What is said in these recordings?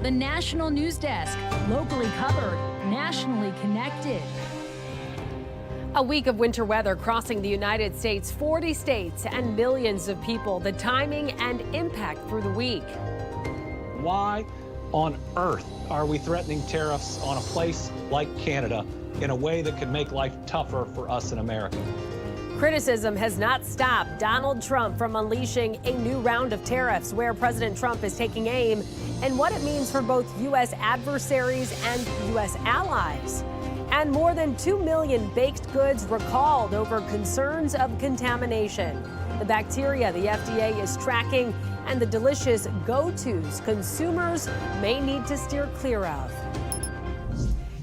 The National News Desk, locally covered, nationally connected. A week of winter weather crossing the United States, 40 states and millions of people. The timing and impact through the week. Why on earth are we threatening tariffs on a place like Canada in a way that could make life tougher for us in America? Criticism has not stopped Donald Trump from unleashing a new round of tariffs, where President Trump is taking aim and what it means for both U.S. adversaries and U.S. allies. And more than 2 million baked goods recalled over concerns of contamination. The bacteria the FDA is tracking and the delicious go-tos consumers may need to steer clear of.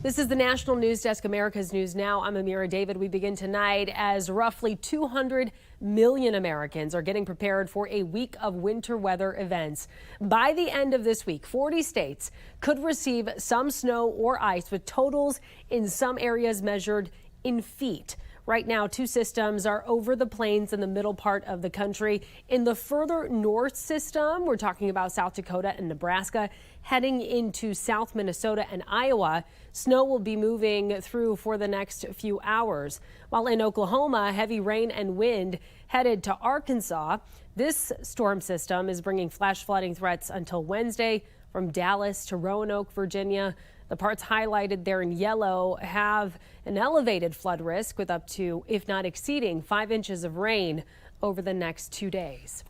This is the National News Desk, America's News Now. I'm Amira David. We begin tonight as roughly 200 million Americans are getting prepared for a week of winter weather events. By the end of this week, 40 states could receive some snow or ice, with totals in some areas measured in feet. Right now, 2 systems are over the plains in the middle part of the country. In the further north system, we're talking about South Dakota and Nebraska, heading into South Minnesota and Iowa. Snow will be moving through for the next few hours. While in Oklahoma, heavy rain and wind headed to Arkansas. This storm system is bringing flash flooding threats until Wednesday from Dallas to Roanoke, Virginia. The parts highlighted there in yellow have an elevated flood risk with up to, if not exceeding, 5 inches of rain over the next 2 days.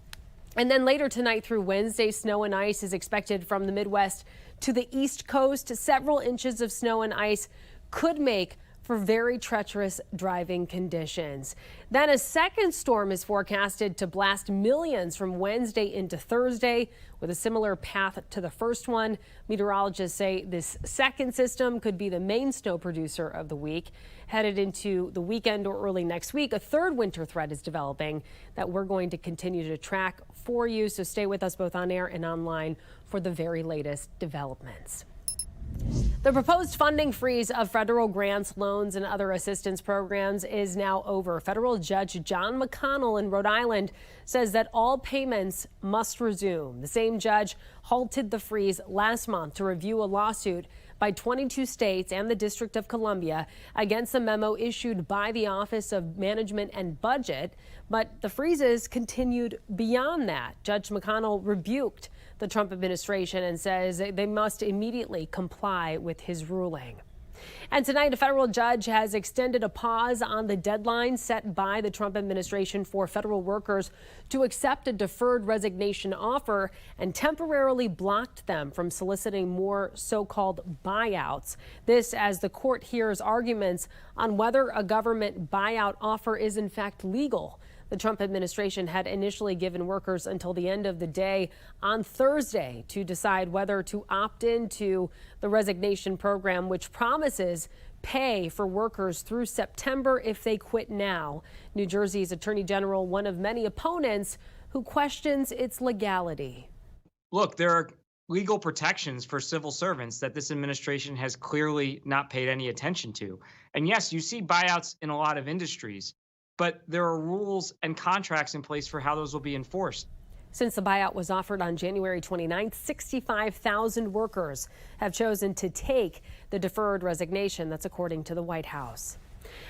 And then later tonight through Wednesday, snow and ice is expected from the Midwest to the East Coast. Several inches of snow and ice could make for very treacherous driving conditions. Then a second storm is forecasted to blast millions from Wednesday into Thursday with a similar path to the first one. Meteorologists say this second system could be the main snow producer of the week. Headed into the weekend or early next week, a third winter threat is developing that we're going to continue to track for you. So stay with us both on air and online for the very latest developments. The proposed funding freeze of federal grants, loans, and other assistance programs is now over. Federal Judge John McConnell in Rhode Island says that all payments must resume. The same judge halted the freeze last month to review a lawsuit by 22 states and the District of Columbia against a memo issued by the Office of Management and Budget. But the freezes continued beyond that. Judge McConnell rebuked the Trump administration and says they must immediately comply with his ruling. And tonight, a federal judge has extended a pause on the deadline set by the Trump administration for federal workers to accept a deferred resignation offer and temporarily blocked them from soliciting more so-called buyouts. This as the court hears arguments on whether a government buyout offer is in fact legal. The Trump administration had initially given workers until the end of the day on Thursday to decide whether to opt into the resignation program, which promises pay for workers through September if they quit now. New Jersey's Attorney General, one of many opponents who questions its legality. Look, there are legal protections for civil servants that this administration has clearly not paid any attention to. And yes, you see buyouts in a lot of industries, but there are rules and contracts in place for how those will be enforced. Since the buyout was offered on January 29th, 65,000 workers have chosen to take the deferred resignation. That's according to the White House.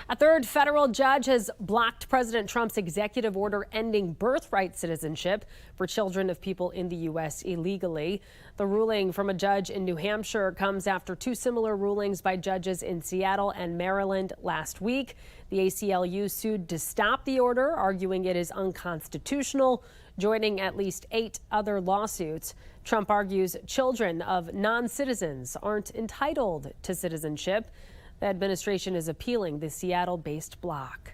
A third federal judge has blocked President Trump's executive order ending birthright citizenship for children of people in the U.S. illegally. The ruling from a judge in New Hampshire comes after 2 similar rulings by judges in Seattle and Maryland last week. The ACLU sued to stop the order, arguing it is unconstitutional, joining at least 8 other lawsuits. Trump argues children of non-citizens aren't entitled to citizenship. The administration is appealing the Seattle-based block.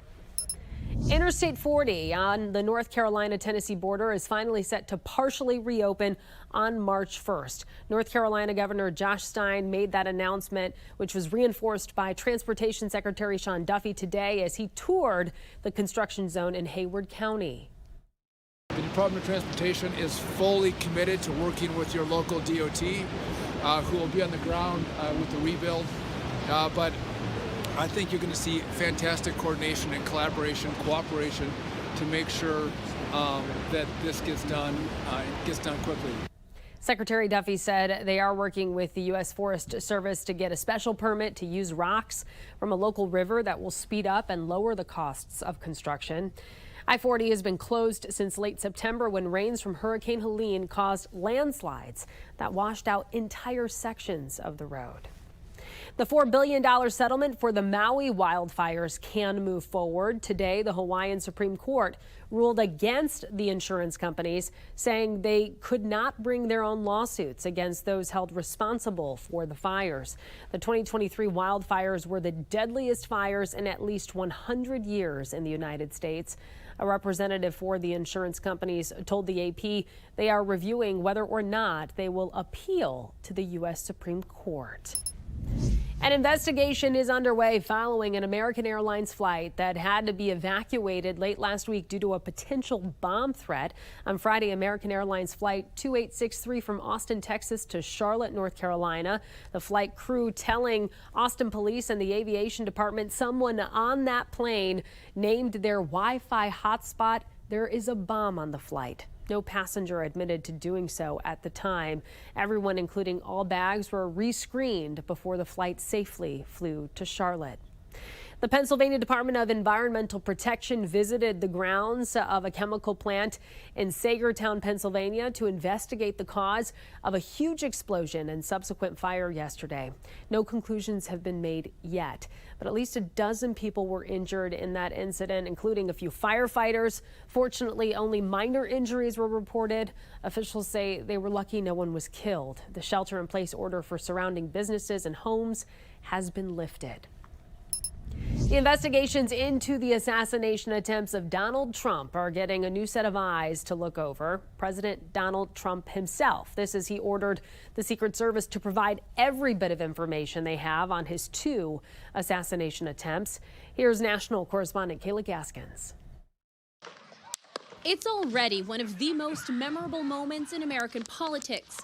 Interstate 40 on the North Carolina-Tennessee border is finally set to partially reopen on March 1st. North Carolina Governor Josh Stein made that announcement, which was reinforced by Transportation Secretary Sean Duffy today as he toured the construction zone in Hayward County. The Department of Transportation is fully committed to working with your local DOT, who will be on the ground with the rebuild. But I think you're going to see fantastic coordination and collaboration, cooperation to make sure that this gets done quickly. Secretary Duffy said they are working with the U.S. Forest Service to get a special permit to use rocks from a local river that will speed up and lower the costs of construction. I-40 has been closed since late September when rains from Hurricane Helene caused landslides that washed out entire sections of the road. The $4 billion settlement for the Maui wildfires can move forward. Today, the Hawaiian Supreme Court ruled against the insurance companies, saying they could not bring their own lawsuits against those held responsible for the fires. The 2023 wildfires were the deadliest fires in at least 100 years in the United States. A representative for the insurance companies told the AP they are reviewing whether or not they will appeal to the U.S. Supreme Court. An investigation is underway following an American Airlines flight that had to be evacuated late last week due to a potential bomb threat. On Friday, American Airlines flight 2863 from Austin, Texas to Charlotte, North Carolina. The flight crew telling Austin police and the aviation department someone on that plane named their Wi-Fi hotspot. There is a bomb on the flight. No passenger admitted to doing so at the time. Everyone, including all bags, were rescreened before the flight safely flew to Charlotte. The Pennsylvania Department of Environmental Protection visited the grounds of a chemical plant in Sagertown, Pennsylvania, to investigate the cause of a huge explosion and subsequent fire yesterday. No conclusions have been made yet, but at least a dozen people were injured in that incident, including a few firefighters. Fortunately, only minor injuries were reported. Officials say they were lucky no one was killed. The shelter-in-place order for surrounding businesses and homes has been lifted. The investigations into the assassination attempts of Donald Trump are getting a new set of eyes to look over. President Donald Trump himself. This as he ordered the Secret Service to provide every bit of information they have on his 2 assassination attempts. Here's national correspondent Kayla Gaskins. It's already one of the most memorable moments in American politics.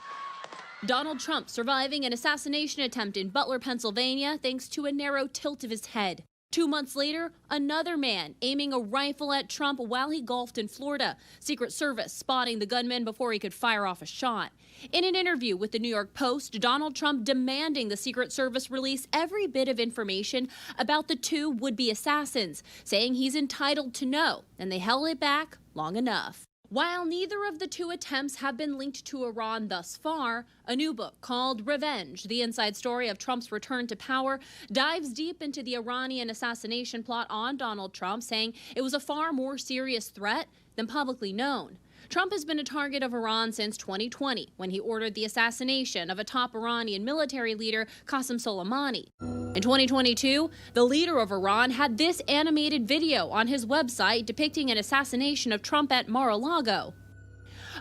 Donald Trump surviving an assassination attempt in Butler, Pennsylvania, thanks to a narrow tilt of his head. 2 months later, another man aiming a rifle at Trump while he golfed in Florida. Secret Service spotting the gunman before he could fire off a shot. In an interview with the New York Post, Donald Trump demanding the Secret Service release every bit of information about the 2 would-be assassins, saying he's entitled to know, and they held it back long enough. While neither of the 2 attempts have been linked to Iran thus far, a new book called Revenge, the inside story of Trump's return to power, dives deep into the Iranian assassination plot on Donald Trump, saying it was a far more serious threat than publicly known. Trump has been a target of Iran since 2020, when he ordered the assassination of a top Iranian military leader, Qasem Soleimani. In 2022, the leader of Iran had this animated video on his website depicting an assassination of Trump at Mar-a-Lago.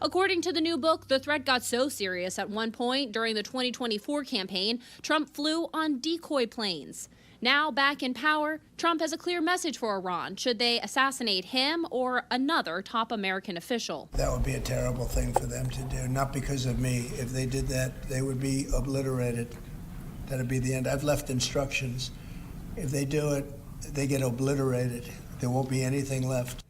According to the new book, the threat got so serious at one point during the 2024 campaign, Trump flew on decoy planes. Now back in power, Trump has a clear message for Iran should they assassinate him or another top American official. That would be a terrible thing for them to do, not because of me. If they did that, they would be obliterated. That'd be the end. I've left instructions. If they do it, they get obliterated. There won't be anything left.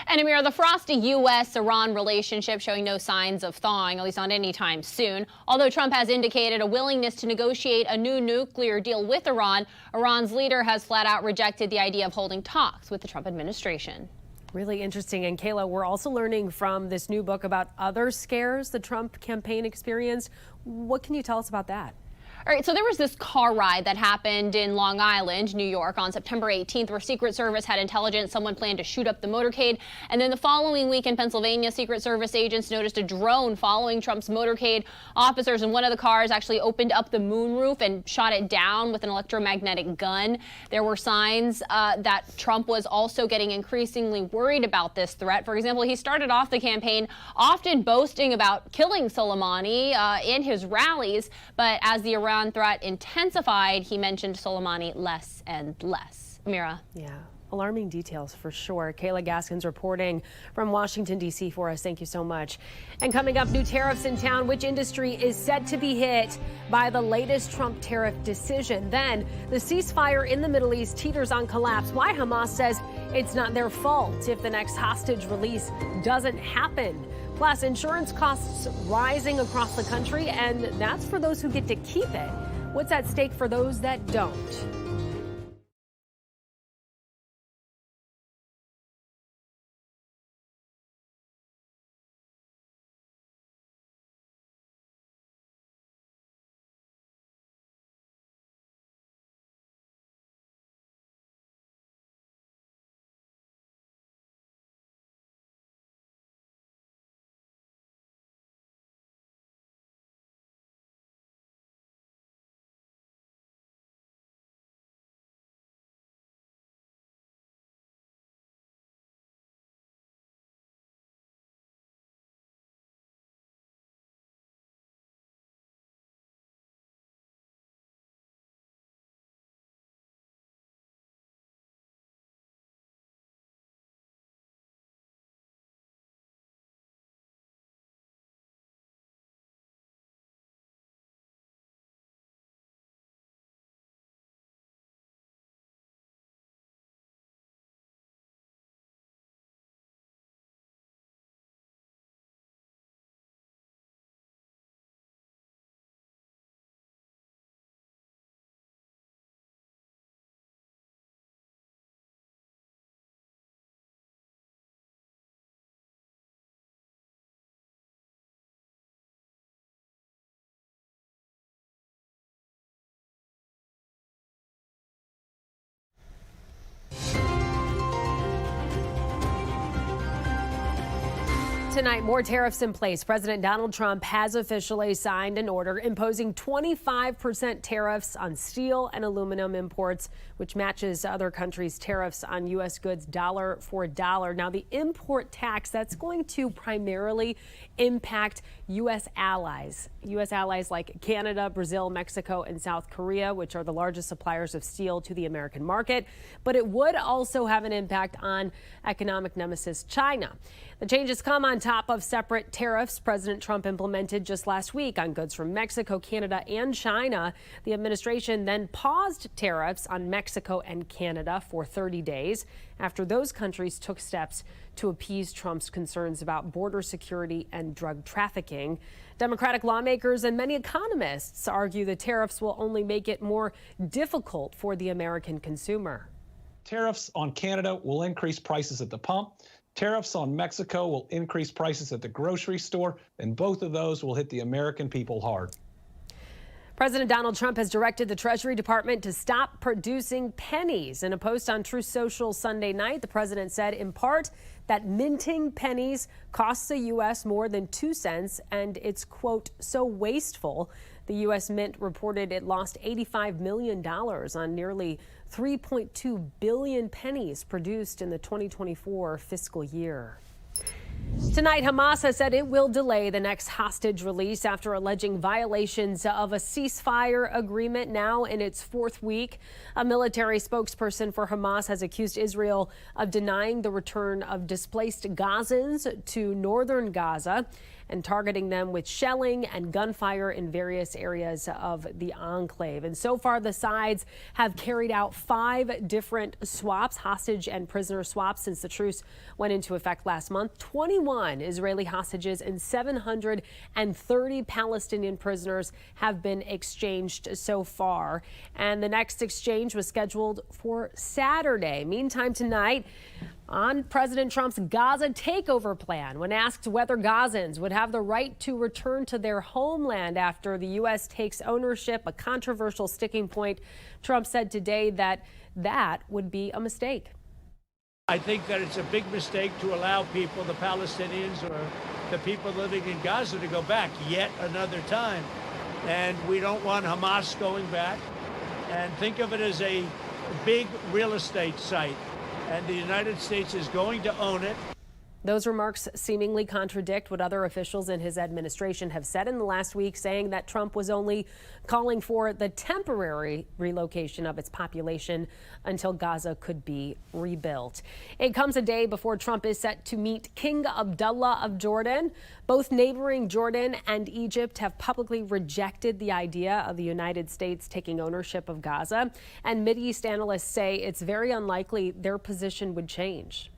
And Amira, the frosty U.S.-Iran relationship showing no signs of thawing, at least not anytime soon. Although Trump has indicated a willingness to negotiate a new nuclear deal with Iran, Iran's leader has flat out rejected the idea of holding talks with the Trump administration. Really interesting. And Kayla, we're also learning from this new book about other scares the Trump campaign experienced. What can you tell us about that? All right, so there was this car ride that happened in Long Island, New York, on September 18th, where Secret Service had intelligence someone planned to shoot up the motorcade. And then the following week in Pennsylvania, Secret Service agents noticed a drone following Trump's motorcade. Officers in one of the cars actually opened up the moonroof and shot it down with an electromagnetic gun. There were signs that Trump was also getting increasingly worried about this threat. For example, he started off the campaign often boasting about killing Soleimani in his rallies, but as the Iran threat intensified, he mentioned Soleimani less and less. Amira. Yeah, alarming details for sure. Kayla Gaskins reporting from Washington, D.C. for us. Thank you so much. And coming up, new tariffs in town. Which industry is set to be hit by the latest Trump tariff decision? Then the ceasefire in the Middle East teeters on collapse. Why Hamas says it's not their fault if the next hostage release doesn't happen. Plus, insurance costs rising across the country, and that's for those who get to keep it. What's at stake for those that don't? Tonight, more tariffs in place. President Donald Trump has officially signed an order imposing 25% tariffs on steel and aluminum imports, which matches other countries' tariffs on U.S. goods dollar for dollar. Now, the import tax, that's going to primarily impact U.S. allies. U.S. allies like Canada, Brazil, Mexico, and South Korea, which are the largest suppliers of steel to the American market. But it would also have an impact on economic nemesis China. The changes come on top of separate tariffs President Trump implemented just last week on goods from Mexico, Canada, and China. The administration then paused tariffs on Mexico and Canada for 30 days after those countries took steps to appease Trump's concerns about border security and drug trafficking. Democratic lawmakers and many economists argue the tariffs will only make it more difficult for the American consumer. Tariffs on Canada will increase prices at the pump. Tariffs on Mexico will increase prices at the grocery store, and both of those will hit the American people hard. President Donald Trump has directed the Treasury Department to stop producing pennies. In a post on Truth Social Sunday night, the president said in part that minting pennies costs the U.S. more than 2 cents, and it's, quote, so wasteful. The U.S. Mint reported it lost $85 million on nearly 3.2 billion pennies produced in the 2024 fiscal year. Tonight, Hamas has said it will delay the next hostage release after alleging violations of a ceasefire agreement now in its 4th week. A military spokesperson for Hamas has accused Israel of denying the return of displaced Gazans to northern Gaza and targeting them with shelling and gunfire in various areas of the enclave. And so far, the sides have carried out 5 different swaps, hostage and prisoner swaps, since the truce went into effect last month. 21 Israeli hostages and 730 Palestinian prisoners have been exchanged so far. And the next exchange was scheduled for Saturday. Meantime, tonight, on President Trump's Gaza takeover plan, when asked whether Gazans would have the right to return to their homeland after the U.S. takes ownership, a controversial sticking point, Trump said today that that would be a mistake. I think that it's a big mistake to allow people, the Palestinians or the people living in Gaza, to go back yet another time. And we don't want Hamas going back. And think of it as a big real estate site. And the United States is going to own it. Those remarks seemingly contradict what other officials in his administration have said in the last week, saying that Trump was only calling for the temporary relocation of its population until Gaza could be rebuilt. It comes a day before Trump is set to meet King Abdullah of Jordan. Both neighboring Jordan and Egypt have publicly rejected the idea of the United States taking ownership of Gaza, and Mideast analysts say it's very unlikely their position would change.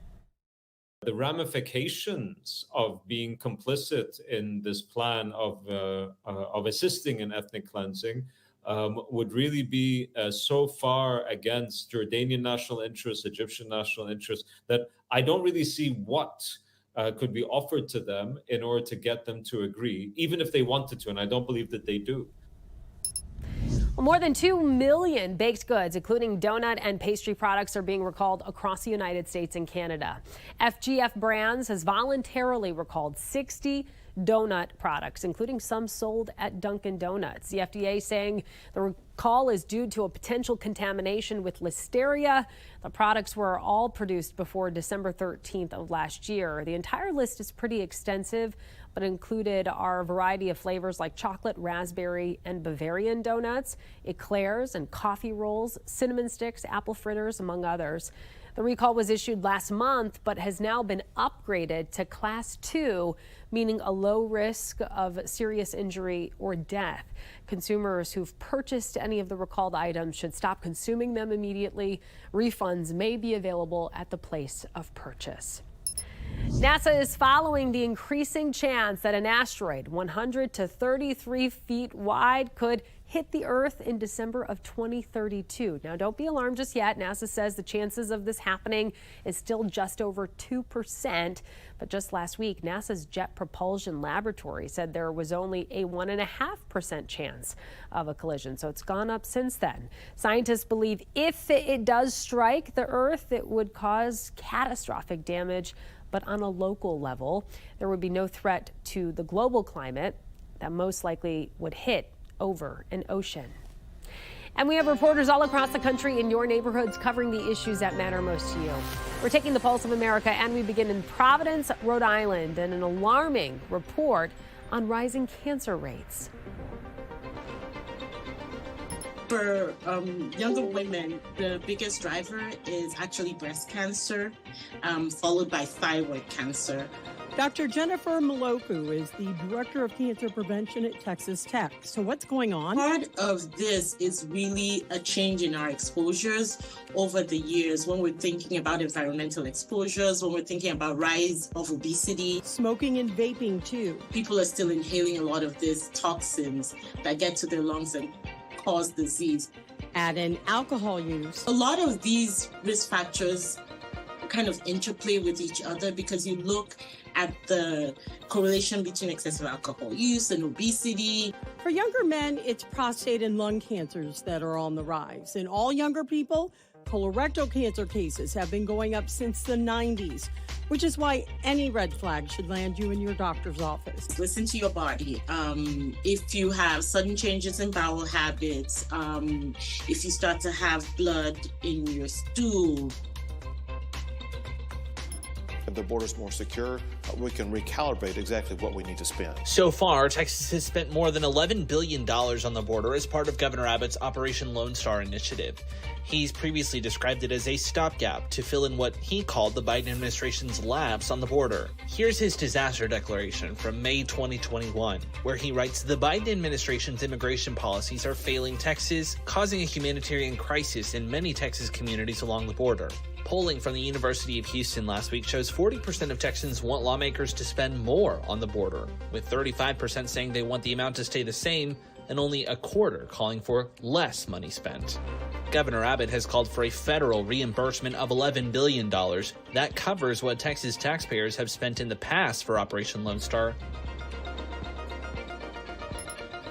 The ramifications of being complicit in this plan of assisting in ethnic cleansing would really be so far against Jordanian national interests, Egyptian national interests, that I don't really see what could be offered to them in order to get them to agree, even if they wanted to, and I don't believe that they do. Well, more than 2 million baked goods, including donut and pastry products, are being recalled across the United States and Canada. FGF Brands has voluntarily recalled 60 donut products, including some sold at Dunkin' Donuts. The FDA saying the recall is due to a potential contamination with listeria. The products were all produced before December 13th of last year. The entire list is pretty extensive, but included our variety of flavors like chocolate, raspberry, and Bavarian donuts, eclairs and coffee rolls, cinnamon sticks, apple fritters, among others. The recall was issued last month, but has now been upgraded to Class 2, meaning a low risk of serious injury or death. Consumers who've purchased any of the recalled items should stop consuming them immediately. Refunds may be available at the place of purchase. NASA is following the increasing chance that an asteroid 100 to 33 feet wide could hit the Earth in December of 2032. Now, don't be alarmed just yet. NASA says the chances of this happening is still just over 2%. But just last week, NASA's Jet Propulsion Laboratory said there was only a 1.5% chance of a collision. So it's gone up since then. Scientists believe if it does strike the Earth, it would cause catastrophic damage. But on a local level, there would be no threat to the global climate that most likely would hit over an ocean. And we have reporters all across the country in your neighborhoods covering the issues that matter most to you. We're taking the pulse of America, and we begin in Providence, Rhode Island, and an alarming report on rising cancer rates. For younger women, the biggest driver is actually breast cancer, followed by thyroid cancer. Dr. Jennifer Maloku is the Director of Cancer Prevention at Texas Tech. So what's going on? Part of this is really a change in our exposures over the years when we're thinking about environmental exposures, when we're thinking about rise of obesity. Smoking and vaping too. People are still inhaling a lot of these toxins that get to their lungs and cause disease. Add in alcohol use. A lot of these risk factors kind of interplay with each other because you look at the correlation between excessive alcohol use and obesity. For younger men, it's prostate and lung cancers that are on the rise. In all younger people, colorectal cancer cases have been going up since the 90s, which is why any red flag should land you in your doctor's office. Listen to your body. If you have sudden changes in bowel habits, if you start to have blood in your stool. If the border's more secure, we can recalibrate exactly what we need to spend. So far, Texas has spent more than $11 billion on the border as part of Governor Abbott's Operation Lone Star initiative. He's previously described it as a stopgap to fill in what he called the Biden administration's lapse on the border. Here's his disaster declaration from May 2021, where he writes, "The Biden administration's immigration policies are failing Texas, causing a humanitarian crisis in many Texas communities along the border." Polling from the University of Houston last week shows 40% of Texans want lawmakers to spend more on the border, with 35% saying they want the amount to stay the same and only a quarter calling for less money spent. Governor Abbott has called for a federal reimbursement of $11 billion. That covers what Texas taxpayers have spent in the past for Operation Lone Star.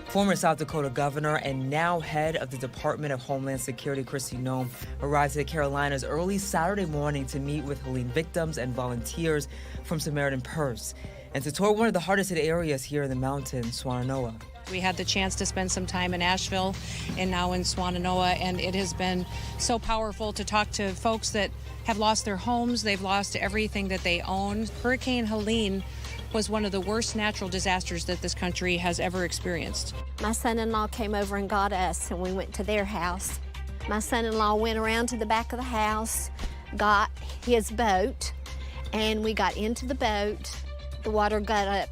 Former South Dakota governor and now head of the Department of Homeland Security, Kristi Noem, arrived to the Carolinas early Saturday morning to meet with Helene victims and volunteers from Samaritan Purse and to tour one of the hardest hit areas here in the mountains, Swannanoa. We had the chance to spend some time in Asheville and now in Swannanoa, and it has been so powerful to talk to folks that have lost their homes, they've lost everything that they own. Hurricane Helene was one of the worst natural disasters that this country has ever experienced. My son-in-law came over and got us, and we went to their house. My son-in-law went around to the back of the house, got his boat, and we got into the boat. The water got up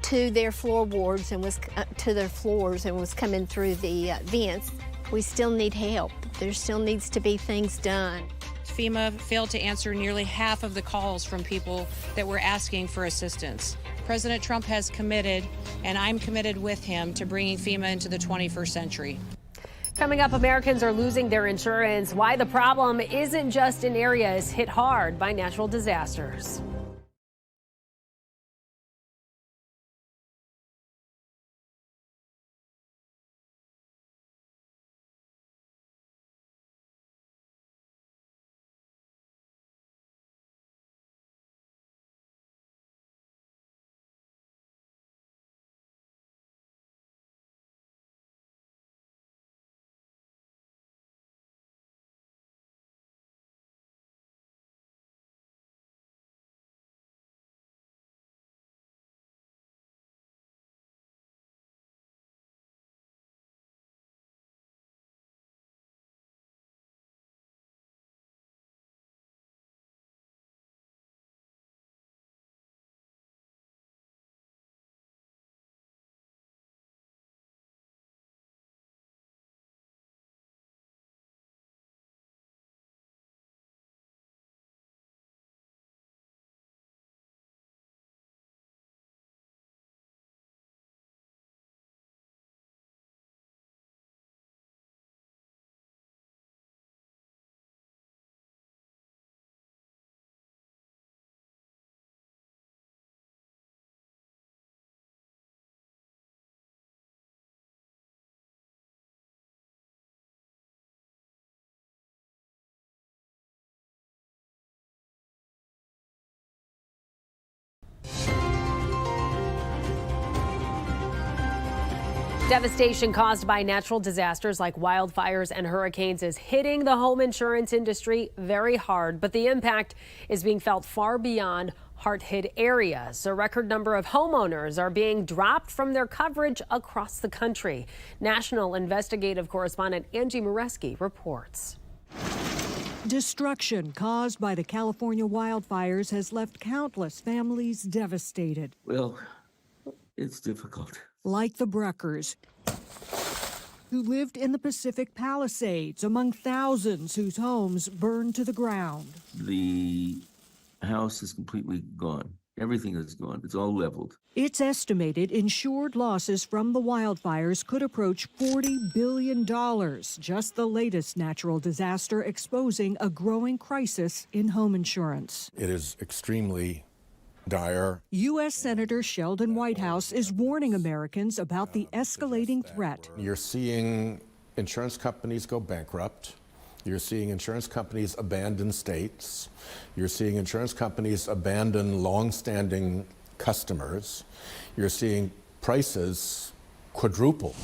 to their floorboards and was to their floors and was coming through the vents. We still need help. There still needs to be things done. FEMA failed to answer nearly half of the calls from people that were asking for assistance. President Trump has committed, and I'm committed with him, to bringing FEMA into the 21st century. Coming up, Americans are losing their insurance. Why the problem isn't just in areas hit hard by natural disasters. Devastation caused by natural disasters like wildfires and hurricanes is hitting the home insurance industry very hard, but the impact is being felt far beyond hard-hit areas. A record number of homeowners are being dropped from their coverage across the country. National investigative correspondent Angie Moreski reports. Destruction caused by the California wildfires has left countless families devastated. Well, it's difficult. Like the Breckers, who lived in the Pacific Palisades among thousands whose homes burned to the ground. The house is completely gone. Everything is gone. It's all leveled. It's estimated insured losses from the wildfires could approach $40 billion. Just the latest natural disaster exposing a growing crisis in home insurance. It is extremely dire. U.S. Senator Sheldon Whitehouse is warning Americans about the escalating threat. You're seeing insurance companies go bankrupt. You're seeing insurance companies abandon states. You're seeing insurance companies abandon long-standing customers. You're seeing prices quadruple.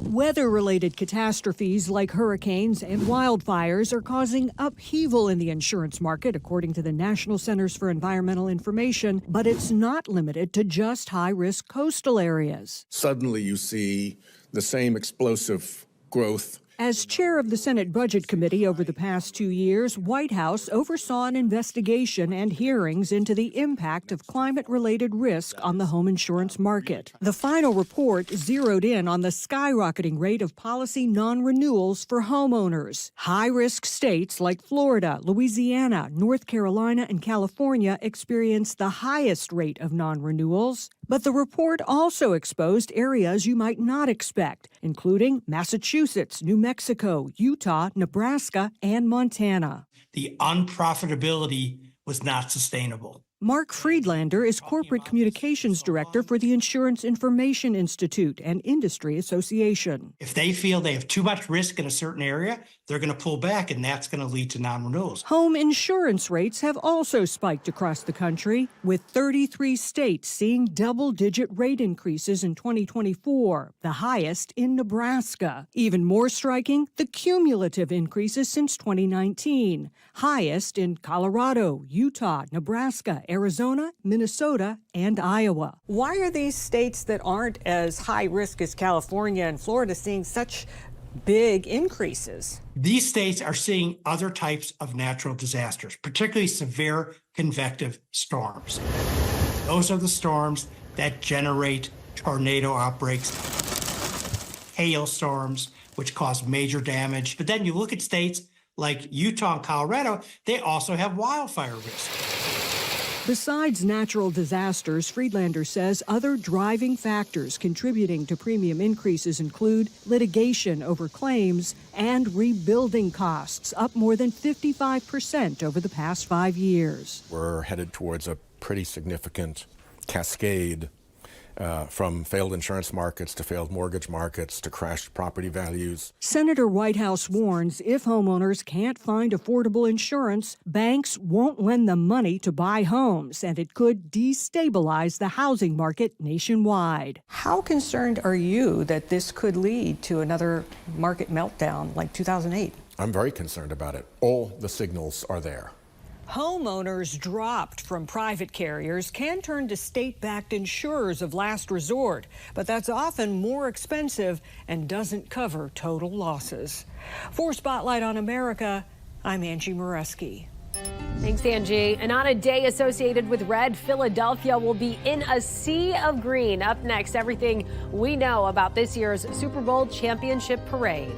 Weather-related catastrophes like hurricanes and wildfires are causing upheaval in the insurance market, according to the National Centers for Environmental Information, but it's not limited to just high-risk coastal areas. Suddenly you see the same explosive growth. As chair of the Senate Budget Committee over the past 2 years, Whitehouse oversaw an investigation and hearings into the impact of climate-related risk on the home insurance market. The final report zeroed in on the skyrocketing rate of policy non-renewals for homeowners. High-risk states like Florida, Louisiana, North Carolina, and California experienced the highest rate of non-renewals. But the report also exposed areas you might not expect, including Massachusetts, New Mexico, Utah, Nebraska, and Montana. The unprofitability was not sustainable. Mark Friedlander is Corporate Communications Director for the Insurance Information Institute, an industry association. If they feel they have too much risk in a certain area, they're going to pull back, and that's going to lead to non-renewals. Home insurance rates have also spiked across the country, with 33 states seeing double-digit rate increases in 2024, the highest in Nebraska. Even more striking, the cumulative increases since 2019, highest in Colorado, Utah, Nebraska, Arizona, Minnesota, and Iowa. Why are these states that aren't as high risk as California and Florida seeing such big increases? These states are seeing other types of natural disasters, particularly severe convective storms. Those are the storms that generate tornado outbreaks, hailstorms, which cause major damage. But then you look at states like Utah and Colorado, they also have wildfire risk. Besides natural disasters, Friedlander says other driving factors contributing to premium increases include litigation over claims and rebuilding costs, up more than 55% over the past 5 years. We're headed towards a pretty significant cascade from failed insurance markets to failed mortgage markets to crashed property values. Senator Whitehouse warns if homeowners can't find affordable insurance, banks won't lend them money to buy homes, and it could destabilize the housing market nationwide. How concerned are you that this could lead to another market meltdown like 2008? I'm very concerned about it. All the signals are there. Homeowners dropped from private carriers can turn to state-backed insurers of last resort, but that's often more expensive and doesn't cover total losses. For Spotlight on America, I'm Angie Moreski. Thanks, Angie. And on a day associated with red, Philadelphia will be in a sea of green. Up next, everything we know about this year's Super Bowl championship parade.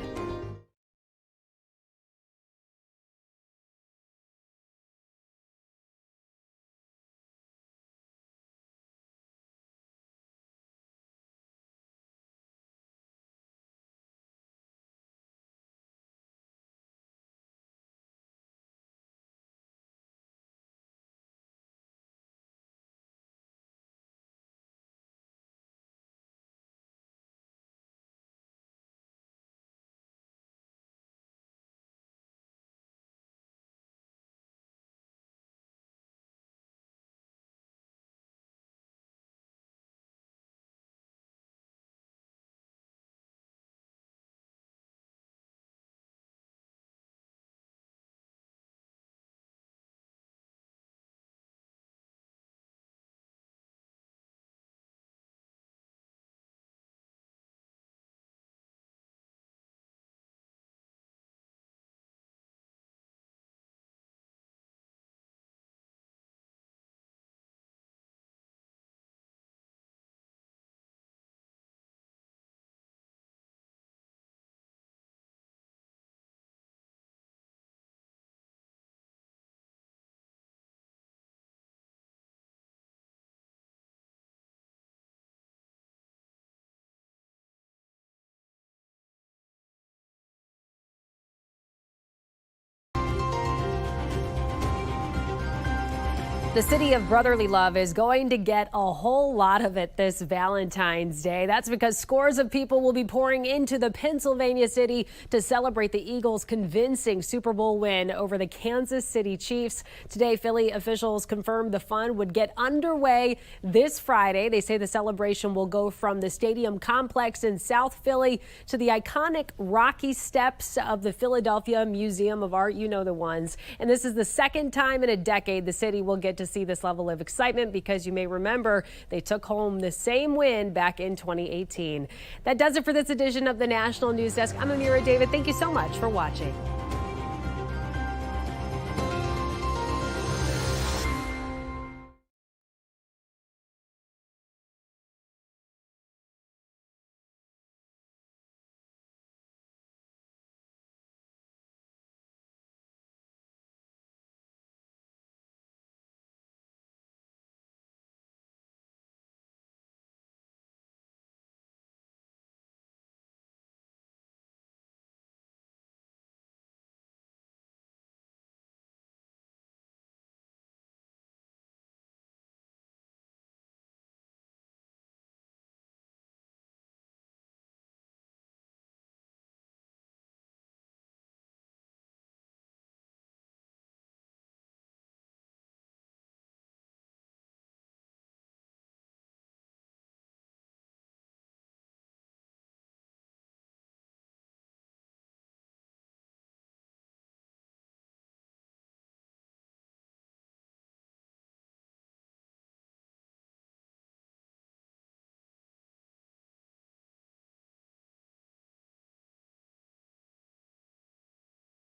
The city of brotherly love is going to get a whole lot of it this Valentine's Day. That's because scores of people will be pouring into the Pennsylvania city to celebrate the Eagles' convincing Super Bowl win over the Kansas City Chiefs. Today, Philly officials confirmed the fun would get underway this Friday. They say the celebration will go from the stadium complex in South Philly to the iconic rocky steps of the Philadelphia Museum of Art. You know the ones. And this is the second time in a decade the city will get to see this level of excitement, because you may remember they took home the same win back in 2018. That does it for this edition of the National News Desk. I'm Amira David. Thank you so much for watching.